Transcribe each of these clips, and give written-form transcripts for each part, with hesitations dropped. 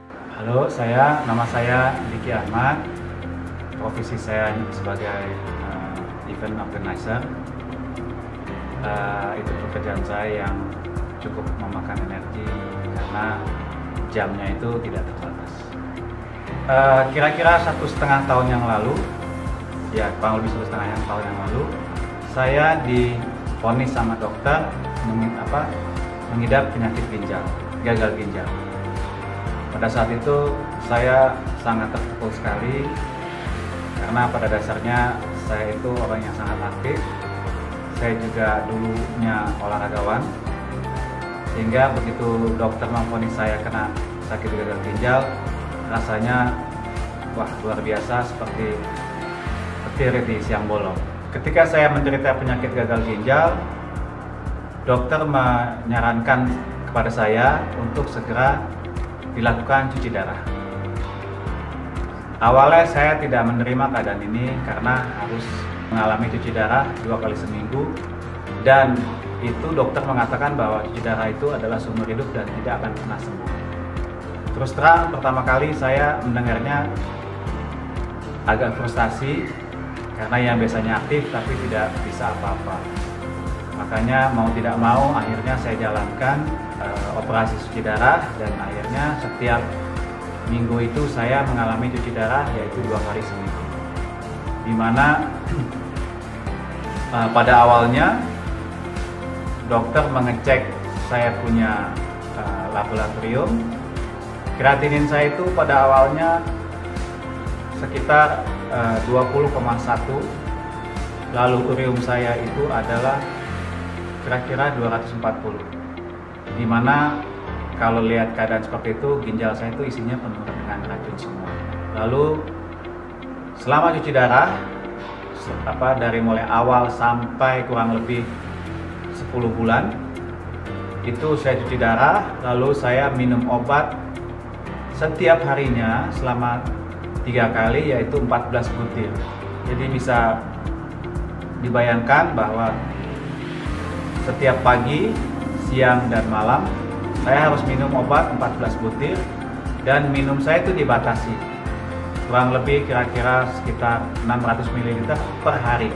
Halo, nama saya Diki Ahmad. Profesi saya sebagai event organizer. Itu pekerjaan saya yang cukup memakan energi karena jamnya itu tidak terbatas. Kira-kira 1,5 tahun yang lalu, ya kurang lebih 1,5 tahun yang lalu, saya divonis sama dokter mengidap penyakit ginjal, gagal ginjal. Pada saat itu saya sangat terpukul sekali karena pada dasarnya saya itu orang yang sangat aktif. Saya juga dulunya olahragawan, sehingga begitu dokter memvonis saya kena sakit gagal ginjal, rasanya wah luar biasa, seperti petir di siang bolong. Ketika saya menderita penyakit gagal ginjal, dokter menyarankan kepada saya untuk segera dilakukan cuci darah. Awalnya saya tidak menerima keadaan ini karena harus mengalami cuci darah 2 kali seminggu, dan itu dokter mengatakan bahwa cuci darah itu adalah seumur hidup dan tidak akan pernah sembuh. Terus terang, pertama kali saya mendengarnya agak frustasi karena yang biasanya aktif tapi tidak bisa apa-apa. Makanya mau tidak mau akhirnya saya jalankan operasi cuci darah, dan akhirnya setiap minggu itu saya mengalami cuci darah, yaitu 2 kali seminggu. Dimana pada awalnya dokter mengecek saya punya laboratorium. Kreatinin saya itu pada awalnya sekitar 20,1, lalu urium saya itu adalah kira-kira 240. Dimana kalau lihat keadaan seperti itu, ginjal saya itu isinya penuh dengan racun semua. Lalu selama cuci darah, dari mulai awal sampai kurang lebih 10 bulan, itu saya cuci darah, lalu saya minum obat setiap harinya selama 3 kali, yaitu 14 butir. Jadi bisa dibayangkan bahwa setiap pagi, siang, dan malam saya harus minum obat 14 butir, dan minum saya itu dibatasi kurang lebih kira-kira sekitar 600 ml per hari.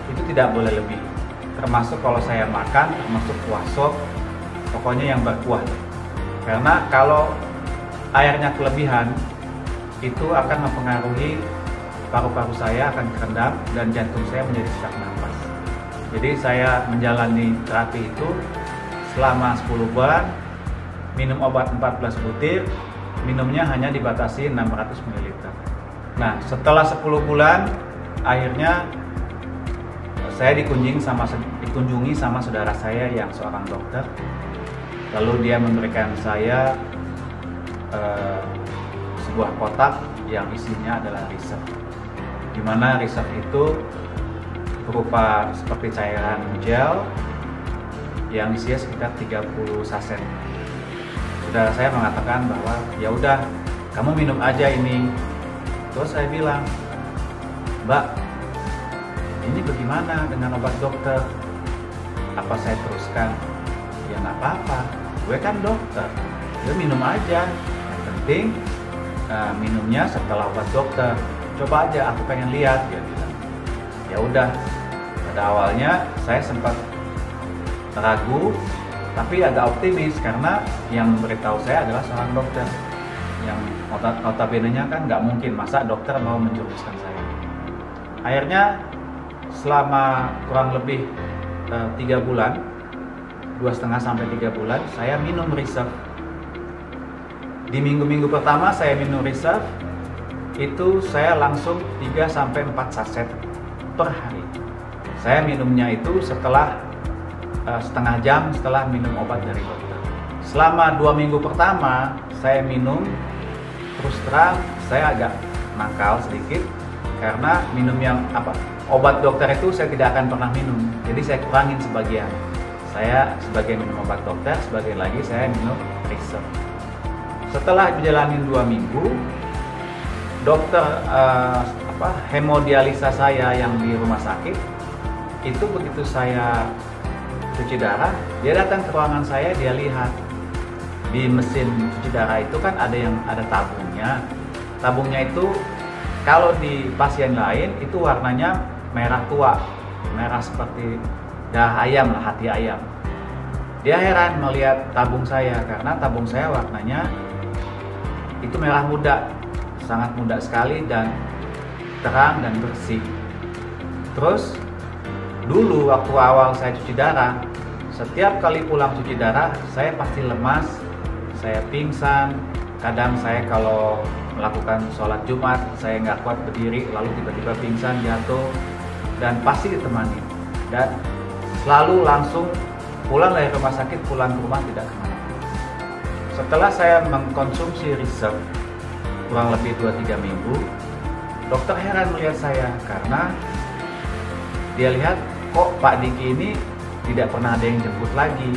Itu tidak boleh lebih, termasuk kalau saya makan, termasuk kuah sop, pokoknya yang berkuah. Karena kalau airnya kelebihan, itu akan mempengaruhi paru-paru saya, akan kerendam, dan jantung saya menjadi sesak nafas. Jadi saya menjalani terapi itu selama 10 bulan, minum obat 14 butir, minumnya hanya dibatasi 600 ml. Nah, setelah 10 bulan, akhirnya saya dikunjungi sama saudara saya yang seorang dokter. Lalu dia memberikan saya sebuah kotak yang isinya adalah resep. Di mana resep itu berupa seperti cairan gel yang isinya sekitar 30 saset. Saudara saya mengatakan bahwa ya udah, kamu minum aja ini. Terus saya bilang, Mbak, ini bagaimana dengan obat dokter? Apa saya teruskan? Ya nggak apa-apa, gue kan dokter, gue minum aja. Yang penting minumnya setelah obat dokter. Coba aja, aku pengen lihat, dia bilang. Ya udah, pada awalnya saya sempat ragu, tapi agak optimis karena yang memberitahu saya adalah seorang dokter, yang notabene-nya kan nggak mungkin masa dokter mau menjuruskan saya. Akhirnya selama kurang lebih 3 bulan, 2,5 sampai 3 bulan, saya minum resep. Di minggu-minggu pertama saya minum resep, itu saya langsung 3 sampai 4 saset per hari. Saya minumnya itu setelah setengah jam setelah minum obat dari dokter. Selama 2 minggu pertama saya minum, terus terang saya agak nakal sedikit karena minum obat dokter itu saya tidak akan pernah minum. Jadi saya kurangin sebagian. Saya sebagian minum obat dokter, sebagian lagi saya minum resep. Setelah menjalani 2 minggu, dokter hemodialisa saya yang di rumah sakit itu begitu saya cuci darah, dia datang ke ruangan saya, dia lihat di mesin cuci darah itu kan ada tabungnya. Tabungnya itu kalau di pasien lain itu warnanya merah tua, merah seperti darah ayam lah, hati ayam. Dia heran melihat tabung saya karena tabung saya warnanya itu merah muda, sangat muda sekali dan terang dan bersih. Terus dulu waktu awal saya cuci darah, setiap kali pulang cuci darah saya pasti lemas, saya pingsan. Kadang saya kalau melakukan sholat Jumat saya nggak kuat berdiri, lalu tiba-tiba pingsan, jatuh, dan pasti ditemani. Dan selalu langsung pulang dari rumah sakit, pulang ke rumah tidak kemana. Setelah saya mengkonsumsi resep kurang lebih 2-3 minggu, dokter heran melihat saya karena dia lihat kok Pak Diki ini tidak pernah ada yang jemput lagi.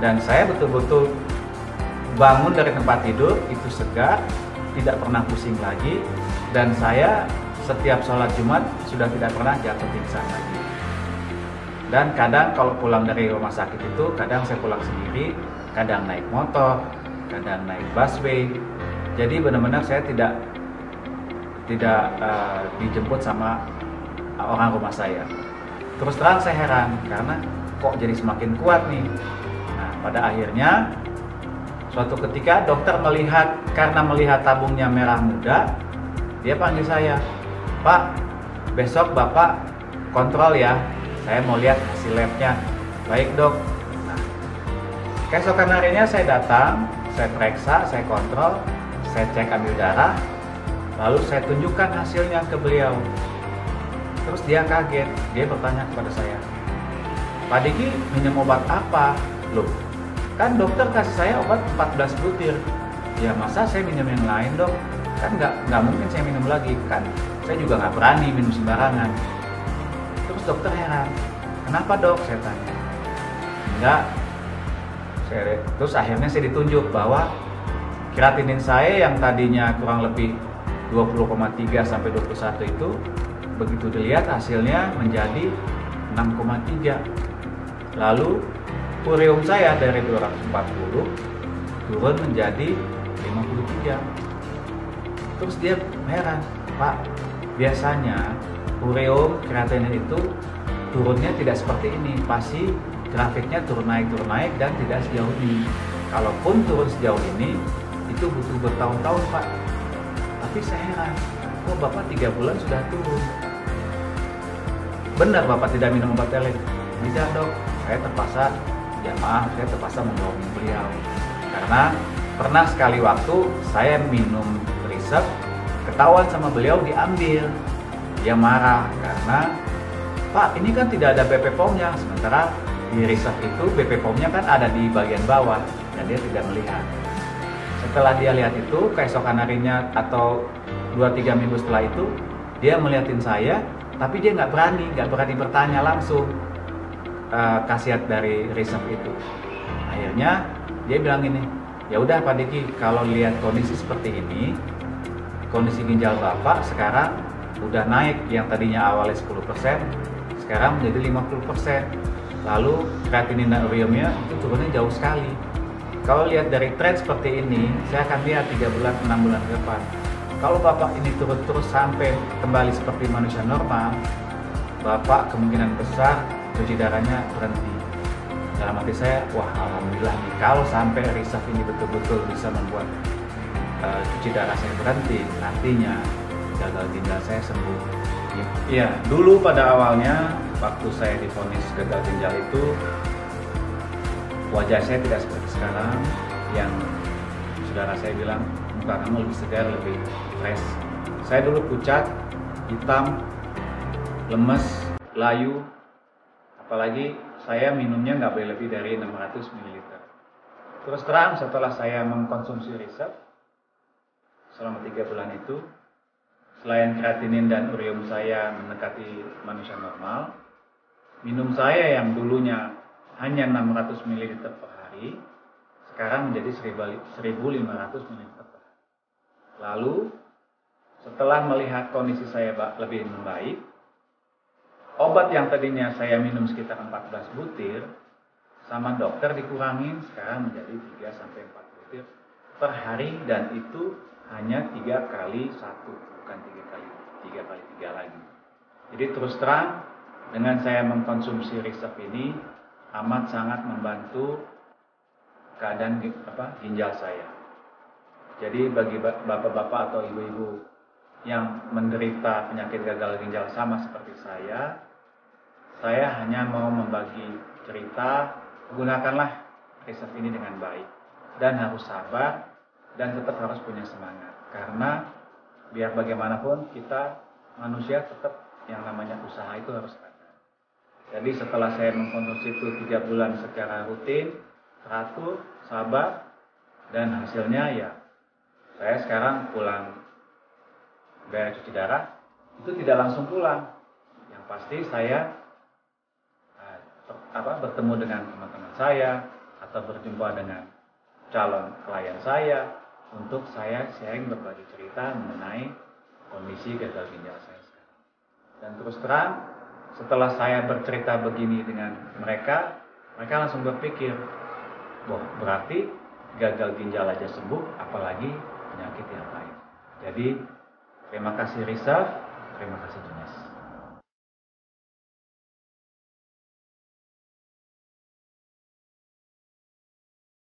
Dan saya betul-betul bangun dari tempat tidur itu segar, tidak pernah pusing lagi, dan saya setiap sholat Jumat sudah tidak pernah jatuh pingsan lagi. Dan kadang kalau pulang dari rumah sakit itu, kadang saya pulang sendiri, kadang naik motor, kadang naik busway. Jadi benar-benar saya tidak dijemput sama orang rumah saya. Terus terang saya heran karena kok jadi semakin kuat nih. Nah, pada akhirnya suatu ketika dokter karena melihat tabungnya merah muda, dia panggil saya, "Pak, besok Bapak kontrol ya, saya mau lihat hasil labnya." "Baik dok." Nah, keesokan harinya saya datang, saya periksa, saya kontrol, saya cek ambil darah, lalu saya tunjukkan hasilnya ke beliau. Terus dia kaget, dia bertanya kepada saya, "Pak Diki minum obat apa?" "Loh, kan dokter kasih saya obat 14 butir. Ya masa saya minum yang lain dok? Kan nggak mungkin saya minum lagi, kan saya juga nggak berani minum sembarangan." Terus dokter heran, "Kenapa dok?" saya tanya. "Enggak." Terus akhirnya saya ditunjuk bahwa kreatinin saya yang tadinya kurang lebih 20,3 sampai 21 itu begitu dilihat hasilnya menjadi 6,3. Lalu ureum saya dari 240 turun menjadi 53. Terus dia heran, "Pak, biasanya ureum kreatinin itu turunnya tidak seperti ini, pasti grafiknya turun naik dan tidak sejauh ini. Kalaupun turun sejauh ini itu butuh bertahun-tahun Pak." Tapi saya heran, "Oh Bapak 3 bulan sudah turun. Benar Bapak tidak minum obat lain?" "Tidak dok, saya terpaksa membohongi beliau. Karena pernah sekali waktu saya minum resep, ketahuan sama beliau diambil. Dia marah karena, Pak ini kan tidak ada BP POM-nya, sementara di resep itu BP POM-nya kan ada di bagian bawah dan dia tidak melihat." Setelah dia lihat itu, keesokan harinya atau 2-3 minggu setelah itu, dia melihatin saya, tapi dia nggak berani bertanya langsung khasiat dari resep itu. Akhirnya dia bilang gini, "Ya udah Pak Diki, kalau lihat kondisi seperti ini, kondisi ginjal Bapak sekarang udah naik, yang tadinya awalnya 10%, sekarang menjadi 50%. Lalu kreatinin dan ureumnya itu turunnya jauh sekali. Kalau lihat dari tren seperti ini, saya akan lihat 3 bulan, 6 bulan ke depan. Kalau Bapak ini turun terus sampai kembali seperti manusia normal, Bapak kemungkinan besar cuci darahnya berhenti." Dalam hati saya, wah alhamdulillah nih, kalau sampai resep ini betul-betul bisa membuat cuci darah saya berhenti, nantinya gagal ginjal saya sembuh. Iya, dulu pada awalnya waktu saya divonis gagal ginjal itu, wajah saya tidak seperti sekarang yang saudara saya bilang muka kamu lebih segar, lebih fresh. Saya dulu pucat, hitam, lemes, layu, apalagi saya minumnya nggak boleh lebih dari 600 ml. Terus terang setelah saya mengkonsumsi resep selama 3 bulan itu, selain kreatinin dan ureum saya mendekati manusia normal, minum saya yang dulunya hanya 600 ml per hari, sekarang menjadi 1500 ml per hari. Lalu setelah melihat kondisi saya lebih membaik, obat yang tadinya saya minum sekitar 14 butir, sama dokter dikurangin sekarang menjadi 3-4 butir. hampir per hari, dan itu hanya 3 kali 1, bukan 3 kali 3 lagi. Jadi terus terang, dengan saya mengkonsumsi Reserve ini amat sangat membantu keadaan ginjal saya. Jadi bagi bapak-bapak atau ibu-ibu yang menderita penyakit gagal ginjal sama seperti saya hanya mau membagi cerita, gunakanlah Reserve ini dengan baik. Dan harus sabar, dan tetap harus punya semangat. Karena biar bagaimanapun kita manusia tetap yang namanya usaha itu harus ada. Jadi setelah saya mengkonsumsi itu 3 bulan secara rutin, teratur, sabar, dan hasilnya ya saya sekarang pulang beres cuci darah itu tidak langsung pulang. Yang pasti saya bertemu dengan teman-teman saya atau berjumpa dengan calon klien saya untuk saya sharing berbagi cerita mengenai kondisi gagal ginjal saya sekarang. Dan terus terang, setelah saya bercerita begini dengan mereka langsung berpikir, wah berarti gagal ginjal aja sembuh, apalagi penyakit yang lain. Jadi terima kasih Reserve, terima kasih Junes.